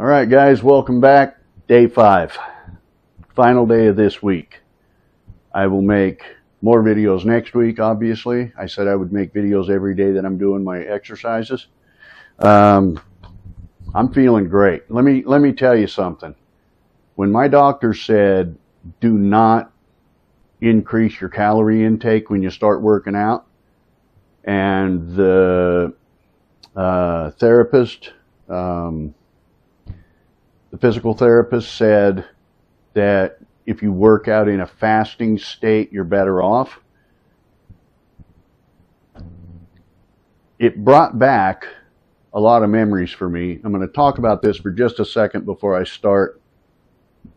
Alright guys, welcome back. Day 5. Final day of this week. I will make more videos next week, obviously. I said I would make videos every day that I'm doing my exercises. I'm feeling great. Let me tell you something. When my doctor said, do not increase your calorie intake when you start working out, and the therapist, the physical therapist said that if you work out in a fasting state, you're better off. It brought back a lot of memories for me. I'm going to talk about this for just a second before I start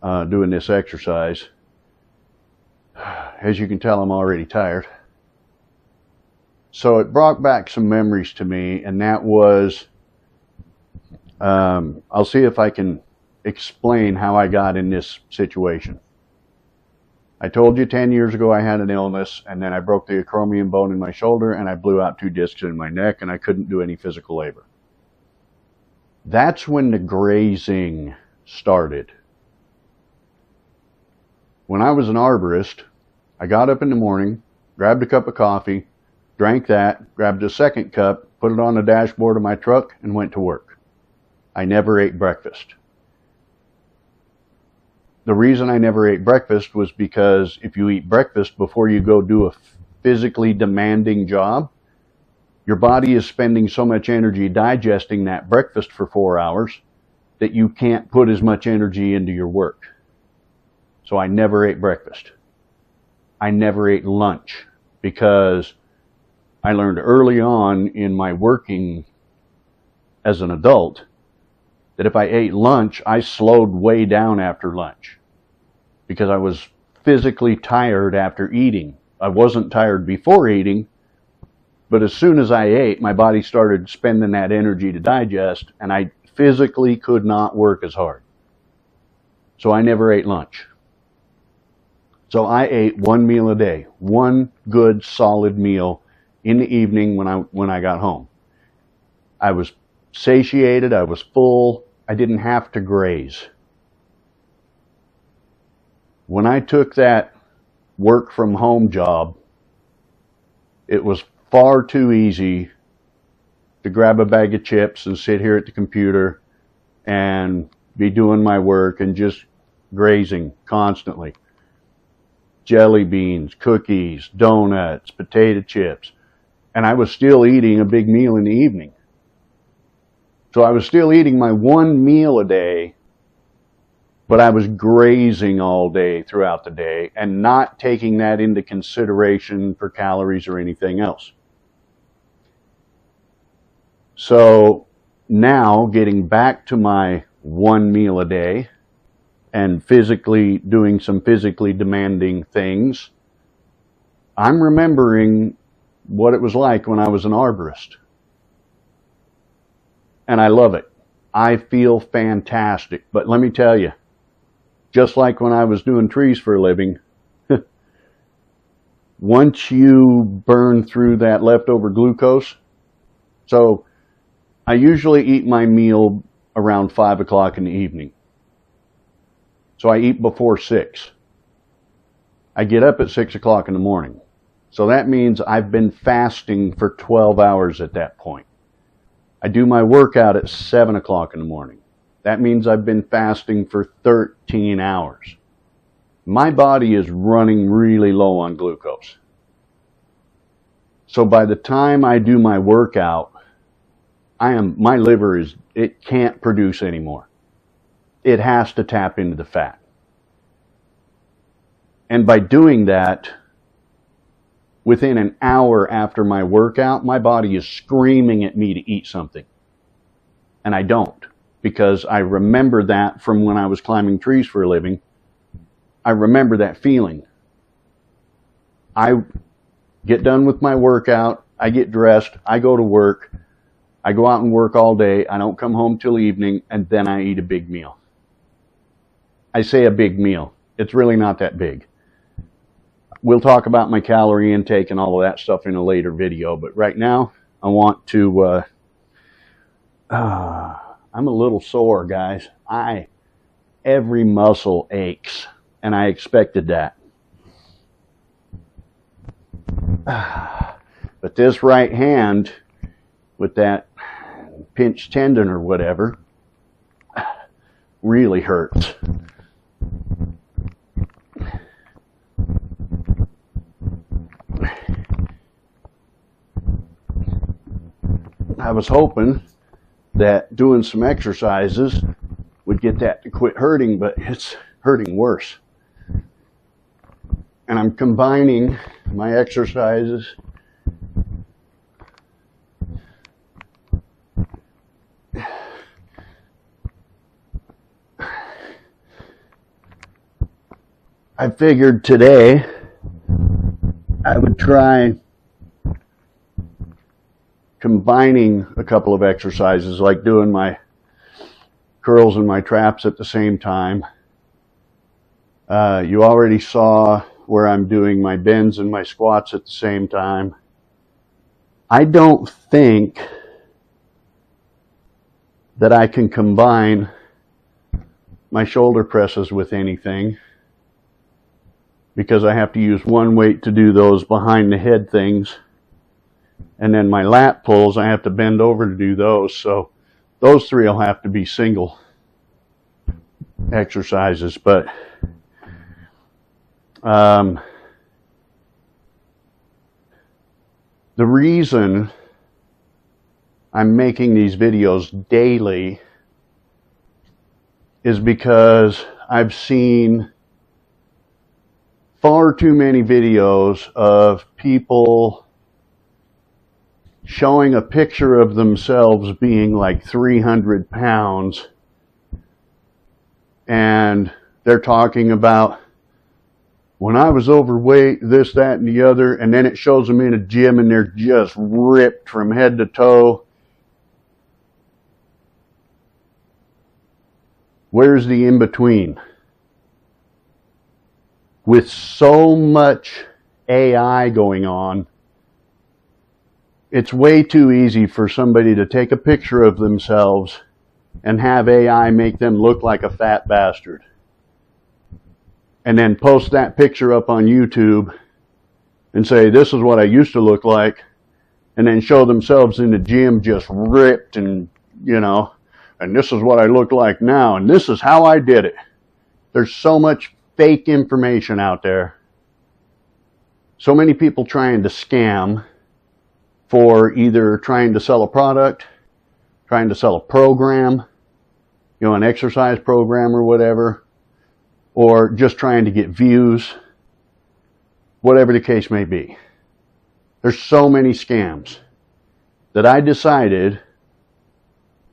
doing this exercise. As you can tell, I'm already tired. So it brought back some memories to me, and that was, I'll see if I can explain how I got in this situation. I told you 10 years ago I had an illness, and then I broke the acromion bone in my shoulder, and I blew out 2 discs in my neck, and I couldn't do any physical labor. That's when the grazing started. When I was an arborist, I got up in the morning, grabbed a cup of coffee, drank that, grabbed a second cup, put it on the dashboard of my truck, and went to work. I never ate breakfast. The reason I never ate breakfast was because if you eat breakfast before you go do a physically demanding job, your body is spending so much energy digesting that breakfast for 4 hours that you can't put as much energy into your work. So I never ate breakfast. I never ate lunch because I learned early on in my working as an adult that if I ate lunch, I slowed way down after lunch because I was physically tired after eating. I wasn't tired before eating, but as soon as I ate, my body started spending that energy to digest, and I physically could not work as hard. So I never ate lunch. So I ate 1 meal a day, one good solid meal in the evening when I got home. I was satiated, I was full, I didn't have to graze. When I took that work from home job, it was far too easy to grab a bag of chips and sit here at the computer and be doing my work and just grazing constantly. Jelly beans, cookies, donuts, potato chips. And I was still eating a big meal in the evening. So I was still eating my 1 meal a day, but I was grazing all day throughout the day and not taking that into consideration for calories or anything else. So now getting back to my 1 meal a day and doing some physically demanding things, I'm remembering what it was like when I was an arborist. And I love it. I feel fantastic. But let me tell you, just like when I was doing trees for a living, once you burn through that leftover glucose, so I usually eat my meal around 5 o'clock in the evening. So I eat before 6. I get up at 6 o'clock in the morning. So that means I've been fasting for 12 hours at that point. I do my workout at 7 o'clock in the morning. That means I've been fasting for 13 hours. My body is running really low on glucose. So by the time I do my workout, my liver it can't produce anymore. It has to tap into the fat. And by doing that, within an hour after my workout, my body is screaming at me to eat something. And I don't, because I remember that from when I was climbing trees for a living. I remember that feeling. I get done with my workout, I get dressed, I go to work, I go out and work all day, I don't come home till evening, and then I eat a big meal. I say a big meal. It's really not that big. We'll talk about my calorie intake and all of that stuff in a later video, but right now I want to I'm a little sore, guys. Every muscle aches, and I expected that. But this right hand, with that pinched tendon or whatever, really hurts. I was hoping that doing some exercises would get that to quit hurting, but it's hurting worse. And I'm combining my exercises I figured today I would try combining a couple of exercises, like doing my curls and my traps at the same time. You already saw where I'm doing my bends and my squats at the same time. I don't think that I can combine my shoulder presses with anything, because I have to use one weight to do those behind the head things. And then my lat pulls, I have to bend over to do those. So those three will have to be single exercises. But the reason I'm making these videos daily is because I've seen far too many videos of people showing a picture of themselves being like 300 pounds, and they're talking about, when I was overweight, this, that, and the other, and then it shows them in a gym and they're just ripped from head to toe. Where's the in-between? With so much AI going on, it's way too easy for somebody to take a picture of themselves and have AI make them look like a fat bastard, and then post that picture up on YouTube and say, this is what I used to look like, and then show themselves in the gym just ripped and, and this is what I look like now, and this is how I did it. There's so much fake information out there. So many people trying to scam for either trying to sell a product, trying to sell a program, an exercise program or whatever, or just trying to get views, whatever the case may be. There's so many scams that I decided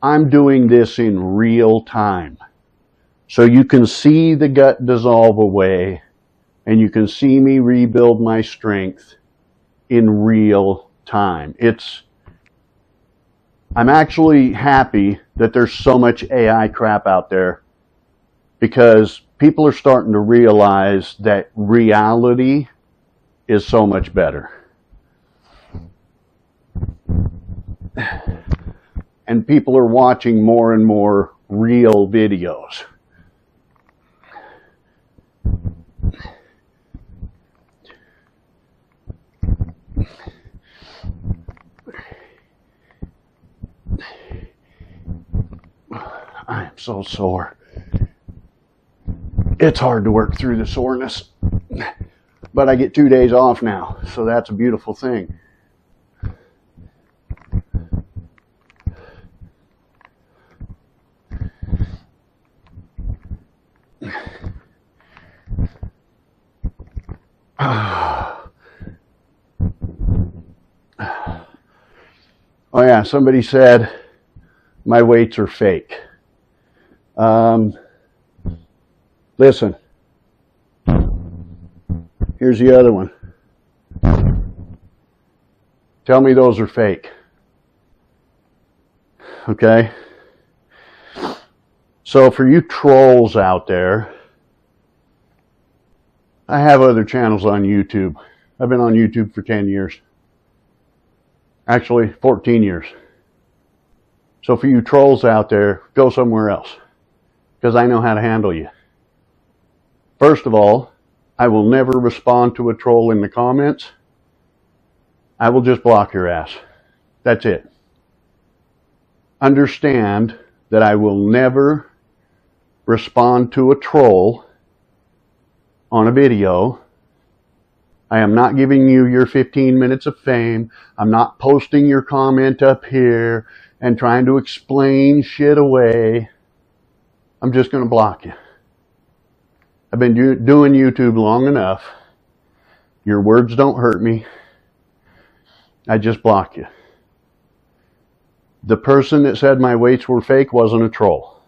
I'm doing this in real time. So you can see the gut dissolve away, and you can see me rebuild my strength in real time. I'm actually happy that there's so much AI crap out there, because people are starting to realize that reality is so much better. And people are watching more and more real videos. I am so sore. It's hard to work through the soreness, but I get 2 days off now, so that's a beautiful thing. Oh yeah, somebody said my weights are fake. Listen, here's the other one. Tell me those are fake. Okay? So for you trolls out there, I have other channels on YouTube. I've been on YouTube for 10 years. Actually, 14 years. So for you trolls out there, go somewhere else, because I know how to handle you. First of all, I will never respond to a troll in the comments. I will just block your ass. That's it. Understand that I will never respond to a troll on a video. I am not giving you your 15 minutes of fame. I'm not posting your comment up here and trying to explain shit away. I'm just going to block you. I've been doing YouTube long enough. Your words don't hurt me. I just block you. The person that said my weights were fake wasn't a troll.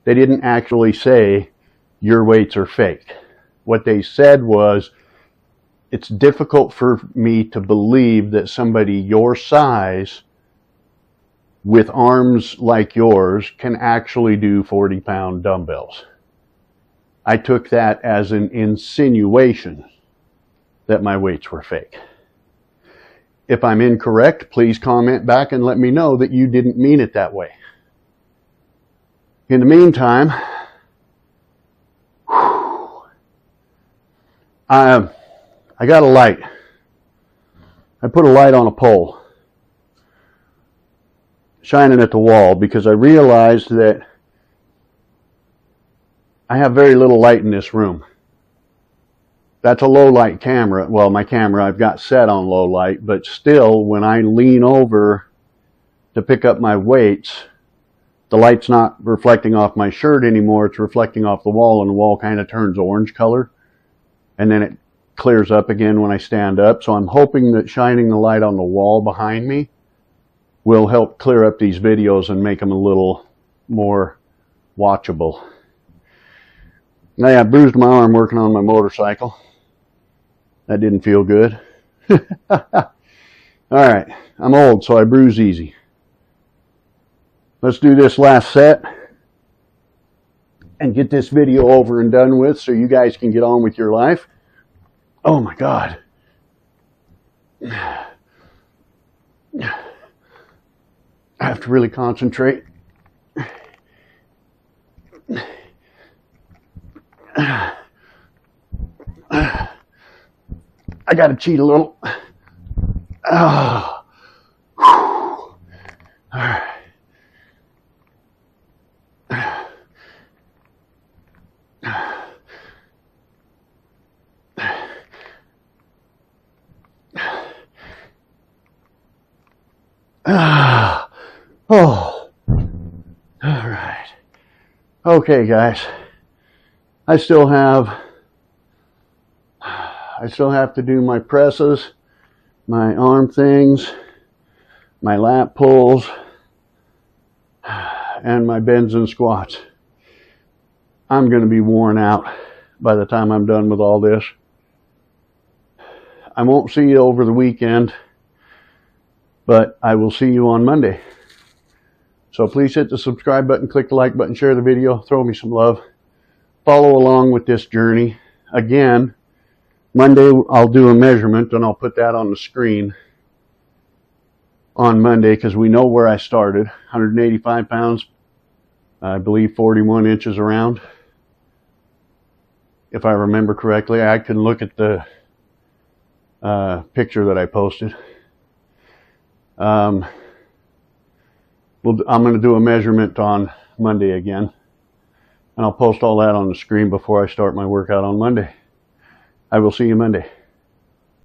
They didn't actually say your weights are fake. What they said was, it's difficult for me to believe that somebody your size with arms like yours can actually do 40-pound dumbbells. I took that as an insinuation that my weights were fake. If I'm incorrect, please comment back and let me know that you didn't mean it that way. In the meantime, I got a light. I put a light on a pole, shining at the wall, because I realized that I have very little light in this room. That's a low light camera. Well, my camera I've got set on low light, but still, when I lean over to pick up my weights, the light's not reflecting off my shirt anymore. It's reflecting off the wall, and the wall kind of turns orange color, and then it clears up again when I stand up. So I'm hoping that shining the light on the wall behind me will help clear up these videos and make them a little more watchable. Now, I bruised my arm working on my motorcycle. That didn't feel good. Alright, I'm old, so I bruise easy. Let's do this last set and get this video over and done with so you guys can get on with your life. Oh my God. I have to really concentrate. I got to cheat a little. Oh. All right. Oh. All right. Okay, guys. I still have to do my presses, my arm things, my lat pulls, and my bends and squats. I'm going to be worn out by the time I'm done with all this. I won't see you over the weekend, but I will see you on Monday. So please hit the subscribe button, click the like button, share the video, throw me some love. Follow along with this journey. Again, Monday I'll do a measurement, and I'll put that on the screen on Monday, because we know where I started. 185 pounds, I believe 41 inches around. If I remember correctly, I can look at the picture that I posted. I'm going to do a measurement on Monday again, and I'll post all that on the screen before I start my workout on Monday. I will see you Monday.